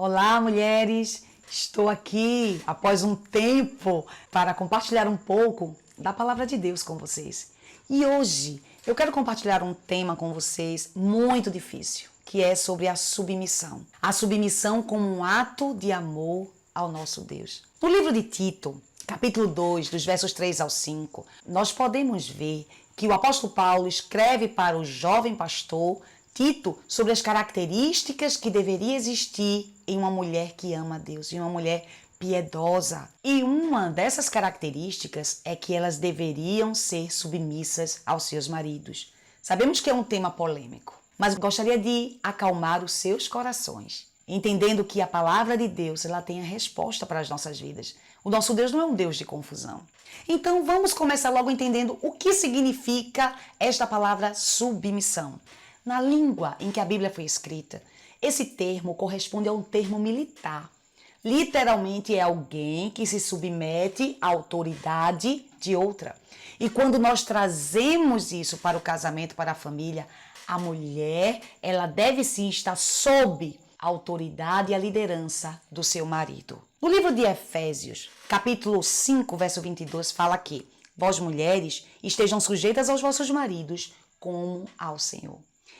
Olá, mulheres! Estou aqui após um tempo para compartilhar um pouco da palavra de Deus com vocês. E hoje eu quero compartilhar um tema com vocês muito difícil, que é sobre a submissão. A submissão como um ato de amor ao nosso Deus. No livro de Tito, capítulo 2, dos versos 3 ao 5, nós podemos ver que o apóstolo Paulo escreve para o jovem pastor Tito sobre as características que deveria existir em uma mulher que ama a Deus, em uma mulher piedosa. E uma dessas características é que elas deveriam ser submissas aos seus maridos. Sabemos que é um tema polêmico, mas gostaria de acalmar os seus corações, entendendo que a palavra de Deus ela tem a resposta para as nossas vidas. O nosso Deus não é um Deus de confusão. Então vamos começar logo entendendo o que significa esta palavra submissão. Na língua em que a Bíblia foi escrita, esse termo corresponde a um termo militar. Literalmente é alguém que se submete à autoridade de outra. E quando nós trazemos isso para o casamento, para a família, a mulher, ela deve sim estar sob a autoridade e a liderança do seu marido. No livro de Efésios, capítulo 5, verso 22, fala que vós mulheres estejam sujeitas aos vossos maridos como ao Senhor.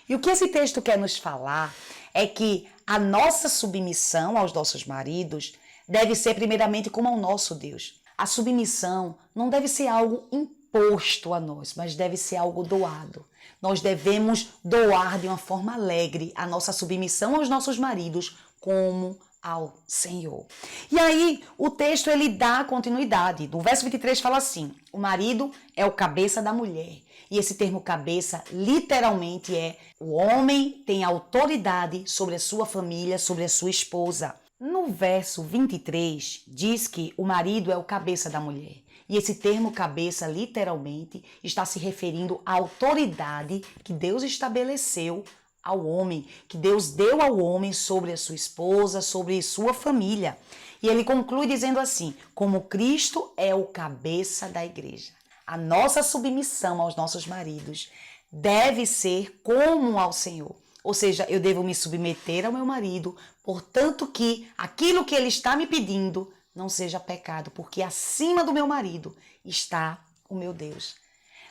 E o que esse texto quer nos falar é que a nossa submissão aos nossos maridos deve ser primeiramente como ao nosso Deus. A submissão não deve ser algo imposto a nós, mas deve ser algo doado. Nós devemos doar de uma forma alegre a nossa submissão aos nossos maridos como ao Senhor. E aí o texto ele dá continuidade. No verso 23 fala assim: o marido é o cabeça da mulher. E esse termo cabeça literalmente é o homem tem autoridade sobre a sua família, sobre a sua esposa. No verso 23 diz que o marido é o cabeça da mulher. E esse termo cabeça literalmente está se referindo à autoridade que Deus estabeleceu ao homem, que Deus deu ao homem sobre a sua esposa, sobre sua família. E ele conclui dizendo assim: como Cristo é o cabeça da igreja. A nossa submissão aos nossos maridos deve ser como ao Senhor. Ou seja, eu devo me submeter ao meu marido, portanto que aquilo que ele está me pedindo não seja pecado, porque acima do meu marido está o meu Deus.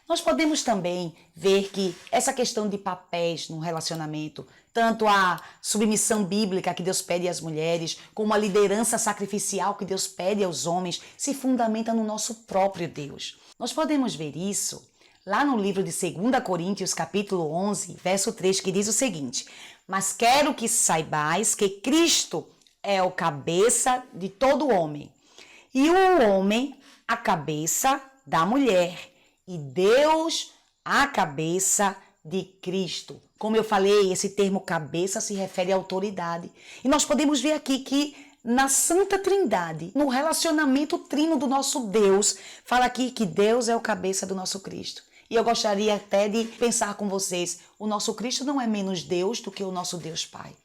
Nós podemos também ver que essa questão de papéis no relacionamento, tanto a submissão bíblica que Deus pede às mulheres, como a liderança sacrificial que Deus pede aos homens, se fundamenta no nosso próprio Deus. Nós podemos ver isso lá no livro de 2 Coríntios, capítulo 11, verso 3, que diz o seguinte: mas quero que saibais que Cristo é o cabeça de todo homem, e o homem a cabeça da mulher, e Deus a cabeça de Cristo. Como eu falei, esse termo cabeça se refere à autoridade. E nós podemos ver aqui que na Santa Trindade, no relacionamento trino do nosso Deus, fala aqui que Deus é o cabeça do nosso Cristo. E eu gostaria até de pensar com vocês, o nosso Cristo não é menos Deus do que o nosso Deus Pai.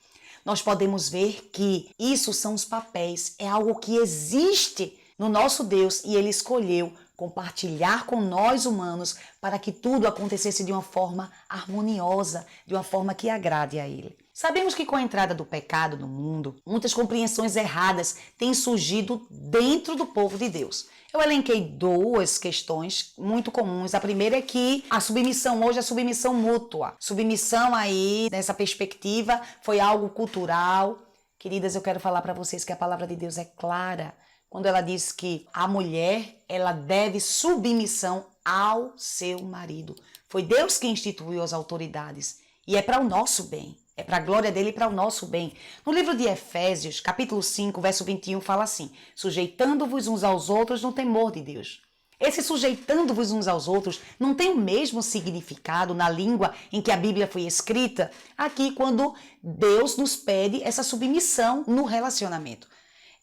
Nós podemos ver que isso são os papéis, é algo que existe no nosso Deus e Ele escolheu compartilhar com nós humanos para que tudo acontecesse de uma forma harmoniosa, de uma forma que agrade a Ele. Sabemos que com a entrada do pecado no mundo, muitas compreensões erradas têm surgido dentro do povo de Deus. Eu elenquei duas questões muito comuns. A primeira é que a submissão hoje é submissão mútua. Submissão aí, nessa perspectiva, foi algo cultural. Queridas, eu quero falar para vocês que a palavra de Deus é clara quando ela diz que a mulher, ela deve submissão ao seu marido. Foi Deus que instituiu as autoridades e é para o nosso bem. É para a glória dele e para o nosso bem. No livro de Efésios, capítulo 5, verso 21, fala assim: sujeitando-vos uns aos outros no temor de Deus. Esse sujeitando-vos uns aos outros não tem o mesmo significado na língua em que a Bíblia foi escrita aqui quando Deus nos pede essa submissão no relacionamento.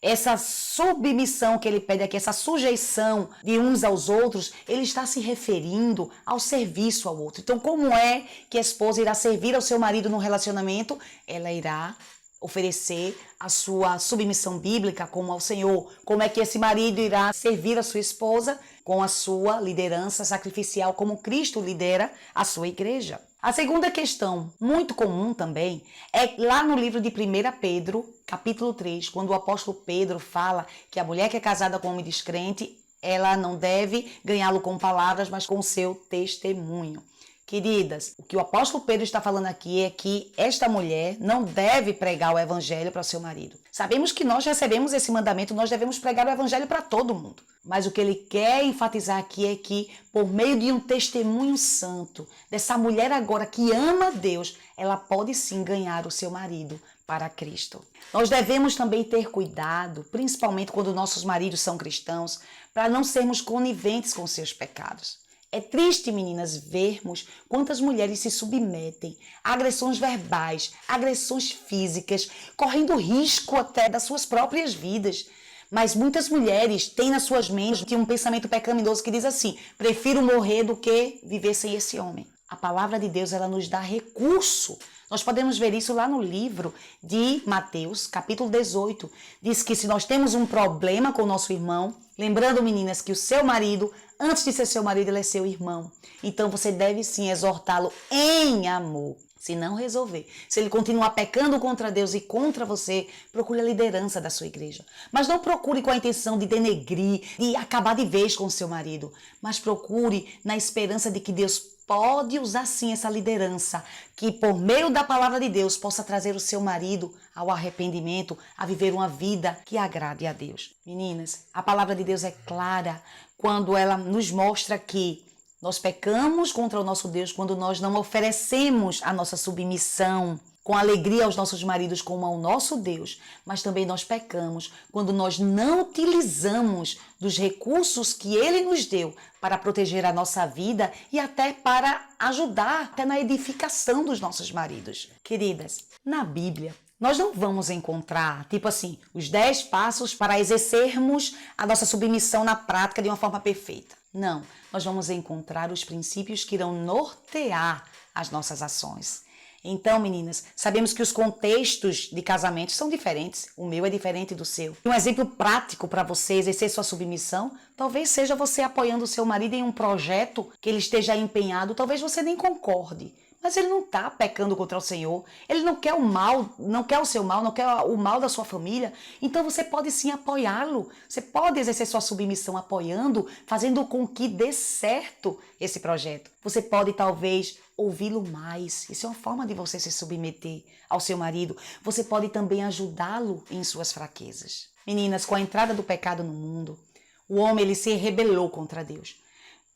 Essa submissão que ele pede aqui, essa sujeição de uns aos outros, ele está se referindo ao serviço ao outro. Então, como é que a esposa irá servir ao seu marido no relacionamento? Ela irá oferecer a sua submissão bíblica como ao Senhor. Como é que esse marido irá servir a sua esposa? Com a sua liderança sacrificial, como Cristo lidera a sua igreja. A segunda questão, muito comum também, é lá no livro de 1 Pedro, capítulo 3, quando o apóstolo Pedro fala que a mulher que é casada com um homem descrente, ela não deve ganhá-lo com palavras, mas com seu testemunho. Queridas, o que o apóstolo Pedro está falando aqui é que esta mulher não deve pregar o evangelho para o seu marido. Sabemos que nós recebemos esse mandamento, nós devemos pregar o evangelho para todo mundo. Mas o que ele quer enfatizar aqui é que, por meio de um testemunho santo, dessa mulher agora que ama Deus, ela pode sim ganhar o seu marido para Cristo. Nós devemos também ter cuidado, principalmente quando nossos maridos são cristãos, para não sermos coniventes com seus pecados. É triste, meninas, vermos quantas mulheres se submetem a agressões verbais, agressões físicas, correndo risco até das suas próprias vidas. Mas muitas mulheres têm nas suas mentes um pensamento pecaminoso que diz assim: prefiro morrer do que viver sem esse homem. A palavra de Deus, ela nos dá recurso. Nós podemos ver isso lá no livro de Mateus, capítulo 18. Diz que se nós temos um problema com o nosso irmão, lembrando, meninas, que o seu marido, antes de ser seu marido, ele é seu irmão. Então você deve sim exortá-lo em amor. Se não resolver, se ele continuar pecando contra Deus e contra você, procure a liderança da sua igreja. Mas não procure com a intenção de denegrir, de acabar de vez com o seu marido. Mas procure na esperança de que Deus pode usar sim essa liderança, que por meio da palavra de Deus possa trazer o seu marido ao arrependimento, a viver uma vida que agrade a Deus. Meninas, a palavra de Deus é clara quando ela nos mostra que nós pecamos contra o nosso Deus quando nós não oferecemos a nossa submissão com alegria aos nossos maridos como ao nosso Deus, mas também nós pecamos quando nós não utilizamos dos recursos que Ele nos deu para proteger a nossa vida e até para ajudar até na edificação dos nossos maridos. Queridas, na Bíblia, nós não vamos encontrar, tipo assim, os 10 passos para exercermos a nossa submissão na prática de uma forma perfeita. Não, nós vamos encontrar os princípios que irão nortear as nossas ações. Então, meninas, sabemos que os contextos de casamento são diferentes. O meu é diferente do seu. Um exemplo prático para você exercer sua submissão, talvez seja você apoiando o seu marido em um projeto que ele esteja empenhado. Talvez você nem concorde, mas ele não está pecando contra o Senhor. Ele não quer o mal, não quer o seu mal, não quer o mal da sua família. Então você pode sim apoiá-lo. Você pode exercer sua submissão apoiando, fazendo com que dê certo esse projeto. Você pode talvez ouvi-lo mais. Isso é uma forma de você se submeter ao seu marido. Você pode também ajudá-lo em suas fraquezas. Meninas, com a entrada do pecado no mundo, o homem ele se rebelou contra Deus.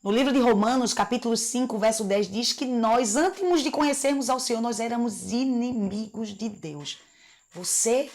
No livro de Romanos, capítulo 5, verso 10, diz que nós, antes de conhecermos ao Senhor, nós éramos inimigos de Deus. Você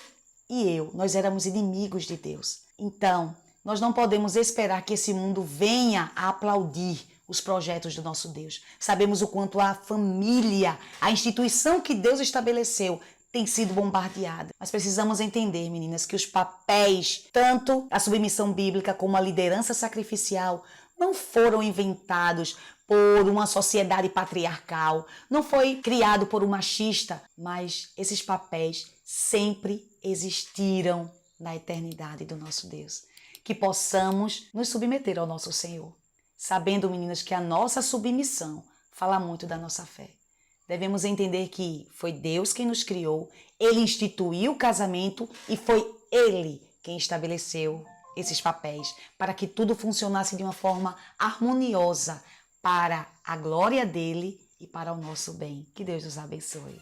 e eu, nós éramos inimigos de Deus. Então, nós não podemos esperar que esse mundo venha a aplaudir os projetos do nosso Deus. Sabemos o quanto a família, a instituição que Deus estabeleceu, tem sido bombardeada. Mas precisamos entender, meninas, que os papéis, tanto a submissão bíblica como a liderança sacrificial, não foram inventados por uma sociedade patriarcal, não foi criado por um machista, mas esses papéis sempre existiram na eternidade do nosso Deus. Que possamos nos submeter ao nosso Senhor, sabendo, meninas, que a nossa submissão fala muito da nossa fé. Devemos entender que foi Deus quem nos criou, Ele instituiu o casamento e foi Ele quem estabeleceu esses papéis para que tudo funcionasse de uma forma harmoniosa para a glória dele e para o nosso bem. Que Deus nos abençoe.